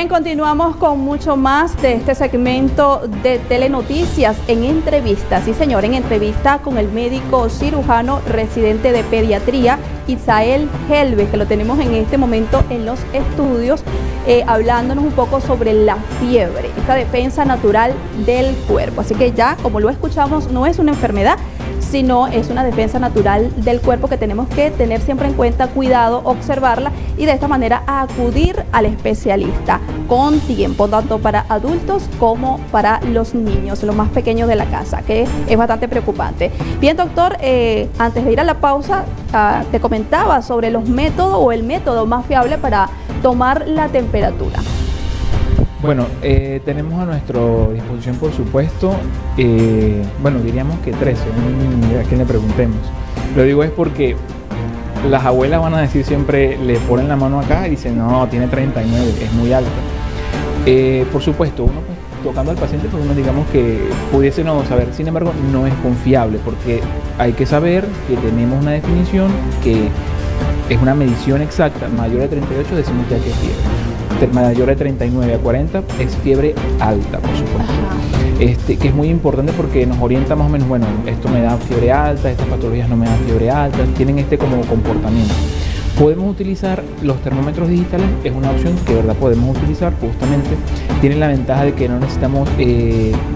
Bien, continuamos con mucho más de este segmento de Telenoticias en entrevista. Sí, señor, en entrevista con el médico cirujano residente de pediatría, Isael Helves, que lo tenemos en este momento en los estudios, hablándonos un poco sobre la fiebre, esta defensa natural del cuerpo. Así que ya, como lo escuchamos, no es una enfermedad, sino es una defensa natural del cuerpo que tenemos que tener siempre en cuenta, cuidado, observarla y de esta manera acudir al especialista con tiempo, tanto para adultos como para los niños, los más pequeños de la casa, que es bastante preocupante. Bien, doctor, antes de ir a la pausa, te comentaba sobre los métodos o el método más fiable para tomar la temperatura. Bueno, tenemos a nuestra disposición, por supuesto, bueno, diríamos que 13, a quien le preguntemos. Lo digo es porque las abuelas van a decir siempre, le ponen la mano acá y dicen, no, tiene 39, es muy alta. Por supuesto, uno tocando al paciente, pues uno digamos que pudiese no saber, sin embargo, no es confiable, porque hay que saber que tenemos una definición que es una medición exacta, mayor de 38 decimos ya que es fiebre. Mayor de 39 a 40 es fiebre alta, por supuesto. Que es muy importante porque nos orienta más o menos, bueno, esto me da fiebre alta, estas patologías no me dan fiebre alta, tienen este como comportamiento. Podemos utilizar los termómetros digitales, es una opción que de verdad podemos utilizar justamente. Tienen la ventaja de que no necesitamos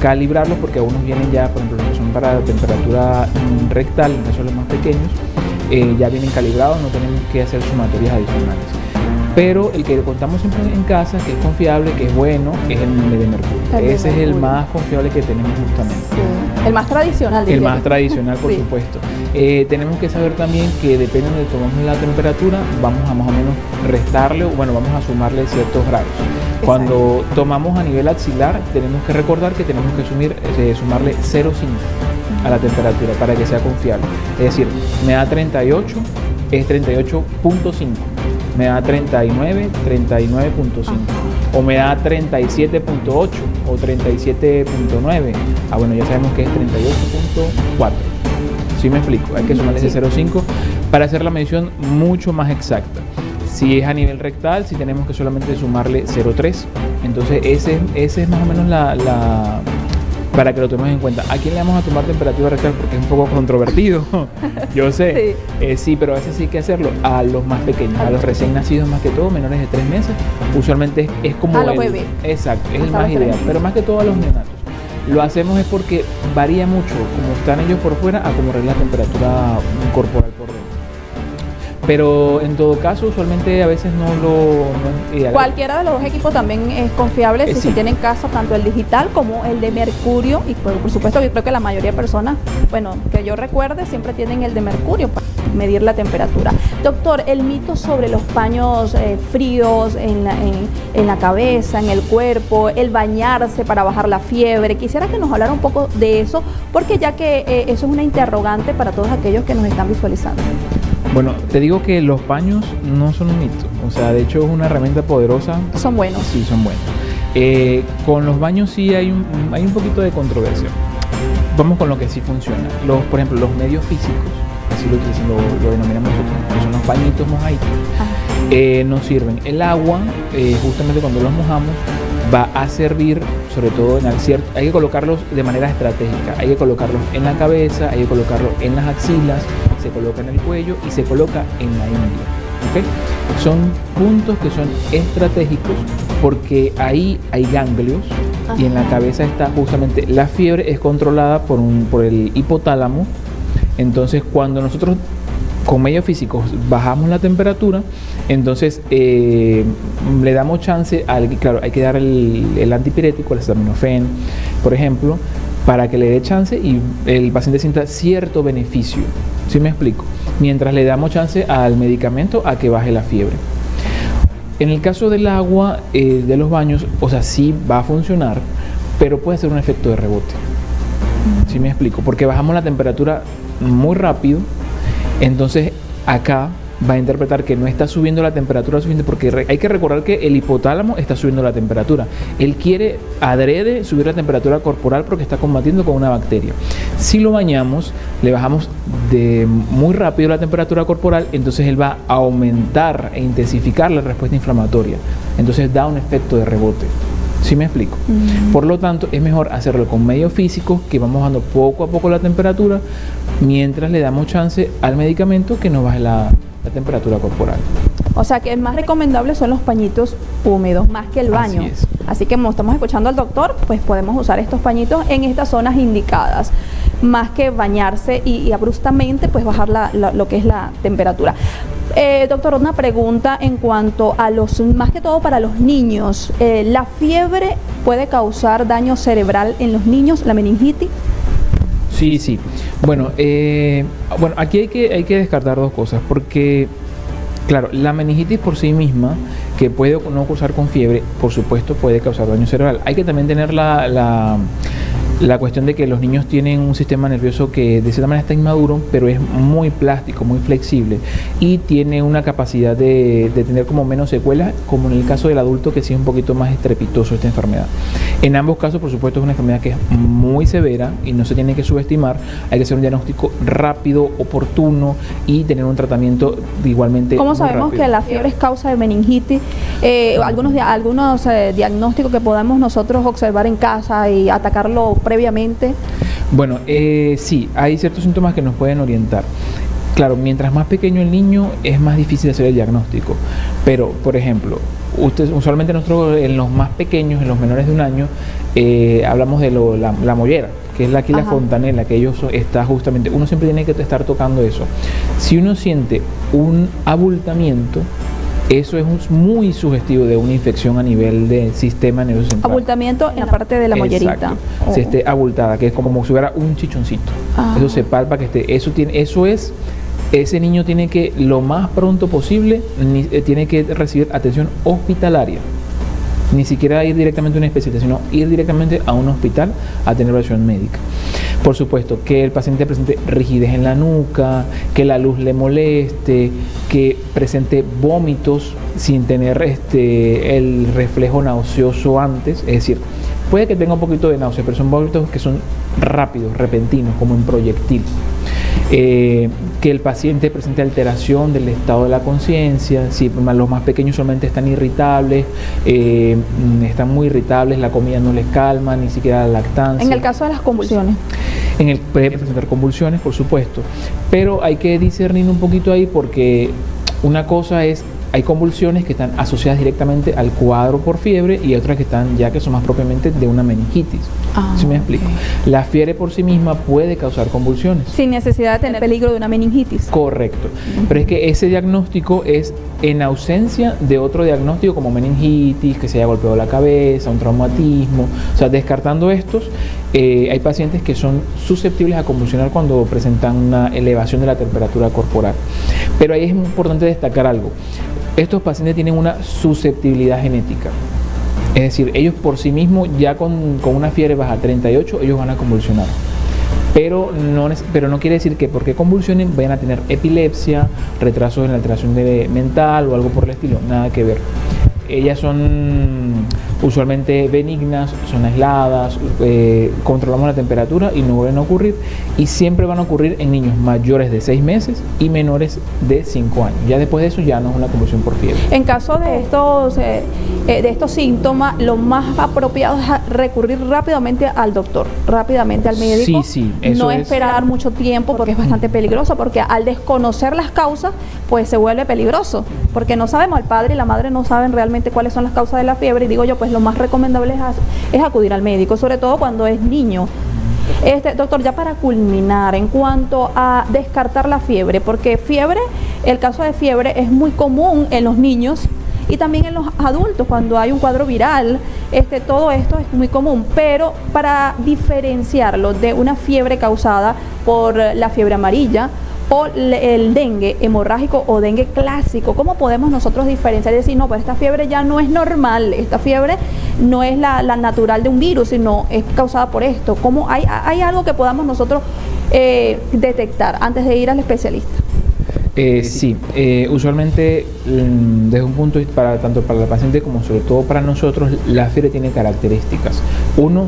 calibrarlos porque algunos vienen ya, por ejemplo, los que son para temperatura rectal, en caso de los más pequeños, ya vienen calibrados, no tenemos que hacer sumatorias adicionales. Pero el que contamos siempre en casa, que es confiable, que es bueno, es el de mercurio. Ese es el más confiable que tenemos justamente. Sí. El más tradicional. El más tradicional, por supuesto. Tenemos que saber también que depende de donde tomamos la temperatura, vamos a más o menos restarle, bueno, vamos a sumarle ciertos grados. Exacto. Cuando tomamos a nivel axilar, tenemos que recordar que tenemos que sumarle 0,5 a la temperatura para que sea confiable. Es decir, me da 38, es 38.5. Me da 39, 39.5, o me da 37.8 o 37.9. Bueno, ya sabemos que es 38.4. ¿Sí me explico? Hay que sumarle ese 0,5 para hacer la medición mucho más exacta. Si es a nivel rectal, si tenemos que solamente sumarle 0,3. Entonces ese es más o menos para que lo tomemos en cuenta. ¿A quién le vamos a tomar temperatura rectal? Porque es un poco controvertido, yo sé. Sí, pero a veces sí hay que hacerlo. A los más pequeños, a los recién nacidos más que todo, menores de 3 meses, usualmente es como a los bebés. Exacto, es el más ideal, pero más que todo a los neonatos. Lo hacemos es porque varía mucho, como están ellos por fuera, a como es la temperatura corporal por dentro. Pero en todo caso, usualmente a veces no es ideal. Cualquiera de los dos equipos también es confiable si se tiene en casa, tanto el digital como el de mercurio. Y por supuesto, yo creo que la mayoría de personas, bueno, que yo recuerde, siempre tienen el de mercurio para medir la temperatura. Doctor, el mito sobre los paños fríos en la cabeza, en el cuerpo, el bañarse para bajar la fiebre. Quisiera que nos hablara un poco de eso, porque ya que eso es una interrogante para todos aquellos que nos están visualizando. Bueno, te digo que los paños no son un mito, o sea, de hecho es una herramienta poderosa. ¿Son buenos? Sí, son buenos. Con los baños sí hay un poquito de controversia. Vamos con lo que sí funciona. Por ejemplo, los medios físicos, así lo denominamos nosotros, que son los pañitos mojaditos, nos sirven. El agua, justamente cuando los mojamos, va a servir, sobre todo hay que colocarlos de manera estratégica, hay que colocarlos en la cabeza, hay que colocarlos en las axilas, se coloca en el cuello y se coloca en la ingle. ¿Okay? Son puntos que son estratégicos porque ahí hay ganglios. Y en la cabeza está justamente la fiebre, es controlada por el hipotálamo. Entonces cuando nosotros con medios físicos bajamos la temperatura, entonces le damos chance claro, hay que dar el antipirético, el acetaminofén, por ejemplo, para que le dé chance y el paciente sienta cierto beneficio. ¿Sí me explico? Mientras le damos chance al medicamento a que baje la fiebre. En el caso del agua, de los baños, o sea, sí va a funcionar, pero puede ser un efecto de rebote. ¿Sí me explico? Porque bajamos la temperatura muy rápido, entonces acá va a interpretar que no está subiendo la temperatura suficiente, porque hay que recordar que el hipotálamo está subiendo la temperatura. Él quiere adrede subir la temperatura corporal porque está combatiendo con una bacteria. Si lo bañamos, le bajamos de muy rápido la temperatura corporal, entonces él va a aumentar e intensificar la respuesta inflamatoria. Entonces da un efecto de rebote. ¿Sí me explico? Por lo tanto, es mejor hacerlo con medios físicos, que vamos bajando poco a poco la temperatura, mientras le damos chance al medicamento que nos baje la temperatura corporal. O sea que el más recomendable son los pañitos húmedos, más que el baño. Así que como estamos escuchando al doctor, pues podemos usar estos pañitos en estas zonas indicadas, más que bañarse y abruptamente pues bajar lo que es la temperatura. Doctor, una pregunta en cuanto a más que todo para los niños. ¿La fiebre puede causar daño cerebral en los niños, la meningitis? Sí. Bueno, aquí hay que descartar dos cosas, porque, claro, la meningitis por sí misma, que puede no causar con fiebre, por supuesto puede causar daño cerebral. Hay que también tener la cuestión de que los niños tienen un sistema nervioso que de cierta manera está inmaduro, pero es muy plástico, muy flexible y tiene una capacidad de tener como menos secuelas, como en el caso del adulto, que sí es un poquito más estrepitoso esta enfermedad. En ambos casos, por supuesto, es una enfermedad que es muy severa y no se tiene que subestimar. Hay que hacer un diagnóstico rápido, oportuno y tener un tratamiento igualmente. ¿Cómo sabemos rápido que la fiebre es causa de meningitis? Algunos diagnósticos que podamos nosotros observar en casa y atacarlo previamente. Bueno, sí, hay ciertos síntomas que nos pueden orientar. Claro, mientras más pequeño el niño es más difícil hacer el diagnóstico, pero por ejemplo, usualmente nosotros en los más pequeños, en los menores de un año, hablamos de la mollera, que es la fontanela, que ellos está justamente, uno siempre tiene que estar tocando eso. Si uno siente un abultamiento, eso es muy sugestivo de una infección a nivel del sistema nervioso central. Abultamiento en la parte de la mollerita. Exacto. Si esté abultada, que es como si hubiera un chichoncito. Eso se palpa que esté. Ese niño tiene que, lo más pronto posible, tiene que recibir atención hospitalaria. Ni siquiera ir directamente a una especialista, sino ir directamente a un hospital a tener evaluación médica. Por supuesto, que el paciente presente rigidez en la nuca, que la luz le moleste, que presente vómitos sin tener el reflejo nauseoso antes. Es decir, puede que tenga un poquito de náusea, pero son vómitos que son rápidos, repentinos, como en proyectil. Que el paciente presente alteración del estado de la conciencia. Si los más pequeños solamente están irritables, están muy irritables, la comida no les calma, ni siquiera la lactancia. En el caso de las convulsiones. Puede presentar convulsiones, por supuesto, pero hay que discernir un poquito ahí, porque una cosa es, hay convulsiones que están asociadas directamente al cuadro por fiebre y otras que son más propiamente de una meningitis. ¿Sí me explico? La fiebre por sí misma puede causar convulsiones. Sin necesidad de tener peligro de una meningitis. Correcto. Pero es que ese diagnóstico es en ausencia de otro diagnóstico como meningitis, que se haya golpeado la cabeza, un traumatismo. O sea, descartando estos, hay pacientes que son susceptibles a convulsionar cuando presentan una elevación de la temperatura corporal. Pero ahí es importante destacar algo. Estos pacientes tienen una susceptibilidad genética. Es decir, ellos por sí mismos, ya con una fiebre baja 38, ellos van a convulsionar. Pero no quiere decir que porque convulsionen vayan a tener epilepsia, retrasos en la alteración mental o algo por el estilo. Nada que ver. Ellas son usualmente benignas, son aisladas, controlamos la temperatura y no vuelven a ocurrir, y siempre van a ocurrir en niños mayores de 6 meses y menores de 5 años. Ya después de eso ya no es una convulsión por fiebre. En caso de estos síntomas, lo más apropiado es recurrir rápidamente al doctor, rápidamente al médico. Sí, no esperar mucho tiempo, porque es bastante peligroso, porque al desconocer las causas, pues se vuelve peligroso, porque no sabemos, el padre y la madre no saben realmente cuáles son las causas de la fiebre, y digo yo, pues lo más recomendable es acudir al médico, sobre todo cuando es niño. Doctor, ya para culminar, en cuanto a descartar la fiebre, porque el caso de fiebre es muy común en los niños y también en los adultos, cuando hay un cuadro viral, todo esto es muy común, pero para diferenciarlo de una fiebre causada por la fiebre amarilla o el dengue hemorrágico o dengue clásico, ¿cómo podemos nosotros diferenciar y decir, no, pues esta fiebre ya no es normal, esta fiebre no es la natural de un virus, sino es causada por esto? ¿Cómo hay algo que podamos nosotros detectar antes de ir al especialista? Sí, usualmente desde un punto de vista tanto para el paciente como sobre todo para nosotros, la fiebre tiene características. Uno,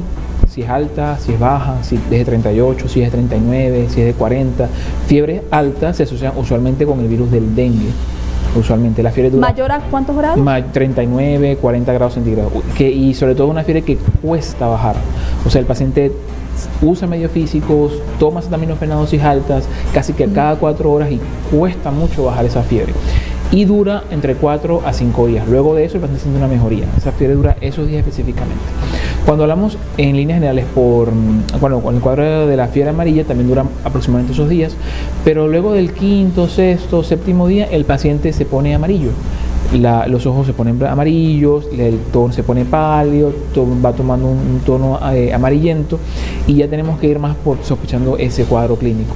si es alta, si es baja, si es de 38, si es de 39, si es de 40. Fiebres altas se asocian usualmente con el virus del dengue. Usualmente la fiebre dura... ¿Mayor a cuántos grados? 39, 40 grados centígrados. Y sobre todo una fiebre que cuesta bajar. O sea, el paciente usa medios físicos, toma acetaminofén a dosis altas, casi que cada 4 horas y cuesta mucho bajar esa fiebre. Y dura entre 4 a 5 días. Luego de eso el paciente siente una mejoría. Esa fiebre dura esos días específicamente. Cuando hablamos en líneas generales con el cuadro de la fiebre amarilla también dura aproximadamente esos días, pero luego del quinto, sexto, séptimo día el paciente se pone amarillo. Los ojos se ponen amarillos, el tono se pone pálido, va tomando un tono amarillento y ya tenemos que ir más por sospechando ese cuadro clínico.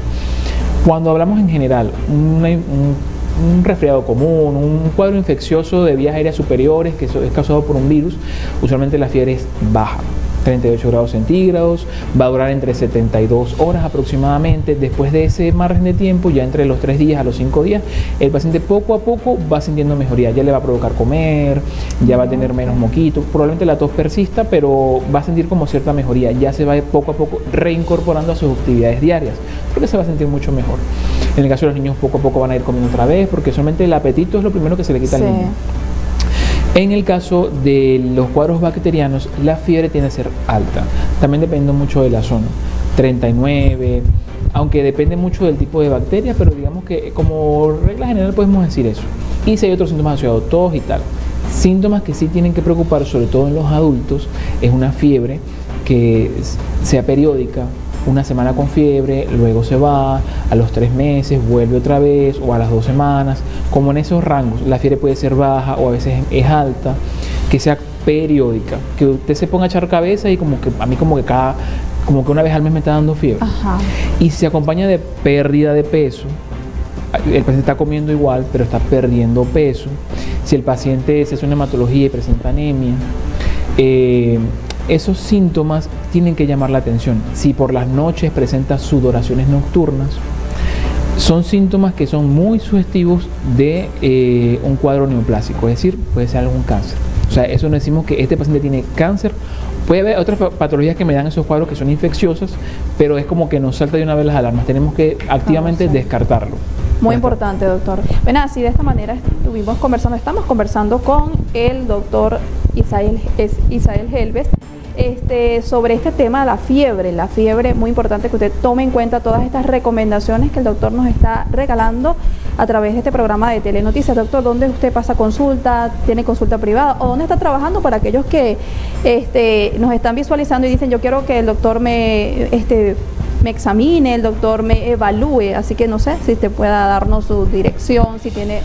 Cuando hablamos en general, un resfriado común, un cuadro infeccioso de vías aéreas superiores que es causado por un virus, usualmente la fiebre es baja, 38 grados centígrados, va a durar entre 72 horas aproximadamente. Después de ese margen de tiempo, ya entre los 3 días a los 5 días, el paciente poco a poco va sintiendo mejoría, ya le va a provocar comer, ya va a tener menos moquitos, probablemente la tos persista, pero va a sentir como cierta mejoría, ya se va poco a poco reincorporando a sus actividades diarias, porque se va a sentir mucho mejor. En el caso de los niños, poco a poco van a ir comiendo otra vez, porque solamente el apetito es lo primero que se le quita al niño. En el caso de los cuadros bacterianos, la fiebre tiende a ser alta, también depende mucho de la zona, 39, aunque depende mucho del tipo de bacteria, pero digamos que como regla general podemos decir eso. Y si hay otros síntomas asociados, tos y tal. Síntomas que sí tienen que preocupar, sobre todo en los adultos, es una fiebre que sea periódica, una semana con fiebre, luego se va, a los 3 meses vuelve otra vez, o a las 2 semanas, como en esos rangos. La fiebre puede ser baja o a veces es alta, que sea periódica, que usted se ponga a echar cabeza y como que a mí como que una vez al mes me está dando fiebre. Ajá. Y se acompaña de pérdida de peso. El paciente está comiendo igual, pero está perdiendo peso. Si el paciente se hace una hematología y presenta anemia, esos síntomas tienen que llamar la atención. Si por las noches presenta sudoraciones nocturnas, son síntomas que son muy sugestivos de un cuadro neoplásico, es decir, puede ser algún cáncer. O sea, eso no decimos que este paciente tiene cáncer. Puede haber otras patologías que me dan esos cuadros que son infecciosas, pero es como que nos salta de una vez las alarmas. Tenemos que activamente descartarlo. Muy importante, doctor. Bueno, así de esta manera estamos conversando con el doctor Isael Helves sobre este tema de la fiebre, muy importante que usted tome en cuenta todas estas recomendaciones que el doctor nos está regalando a través de este programa de Telenoticias. Doctor, ¿dónde usted pasa consulta? ¿Tiene consulta privada? ¿O dónde está trabajando para aquellos que nos están visualizando y dicen yo quiero que el doctor me examine, el doctor me evalúe? Así que no sé si usted pueda darnos su dirección, si tiene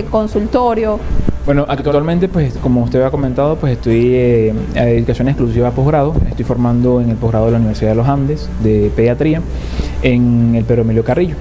consultorio. Bueno, actualmente, pues, como usted ha comentado, pues estoy a dedicación exclusiva a posgrado. Estoy formando en el posgrado de la Universidad de los Andes de Pediatría en el Pedro Emilio Carrillo.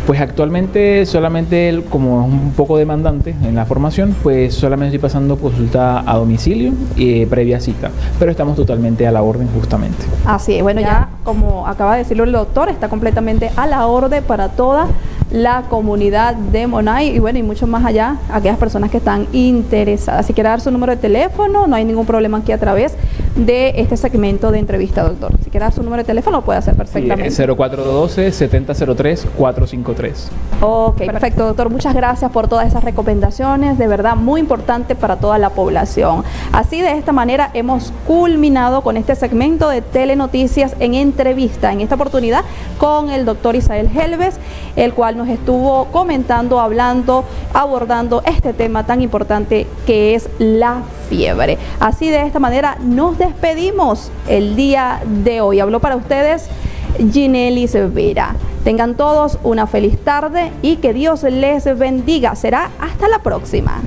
Pues actualmente solamente, como es un poco demandante en la formación, pues solamente estoy pasando consulta a domicilio y previa cita, pero estamos totalmente a la orden justamente. Así es, bueno, ya como acaba de decirlo el doctor, está completamente a la orden para toda la comunidad de Monay y bueno, y mucho más allá, aquellas personas que están interesadas. Si quiere dar su número de teléfono, no hay ningún problema aquí a través de este segmento de entrevista, doctor. Si quiere dar su número de teléfono, lo puede hacer perfectamente. Sí, 0412-7003-453. Ok, perfecto, doctor. Muchas gracias por todas esas recomendaciones, de verdad muy importante para toda la población. Así, de esta manera, hemos culminado con este segmento de Telenoticias en entrevista, en esta oportunidad con el doctor Isael Helves, el cual nos estuvo comentando, hablando, abordando este tema tan importante que es la fiebre. Así, de esta manera nos despedimos el día de hoy. Habló para ustedes Ginelis Vera. Tengan todos una feliz tarde y que Dios les bendiga. Será hasta la próxima.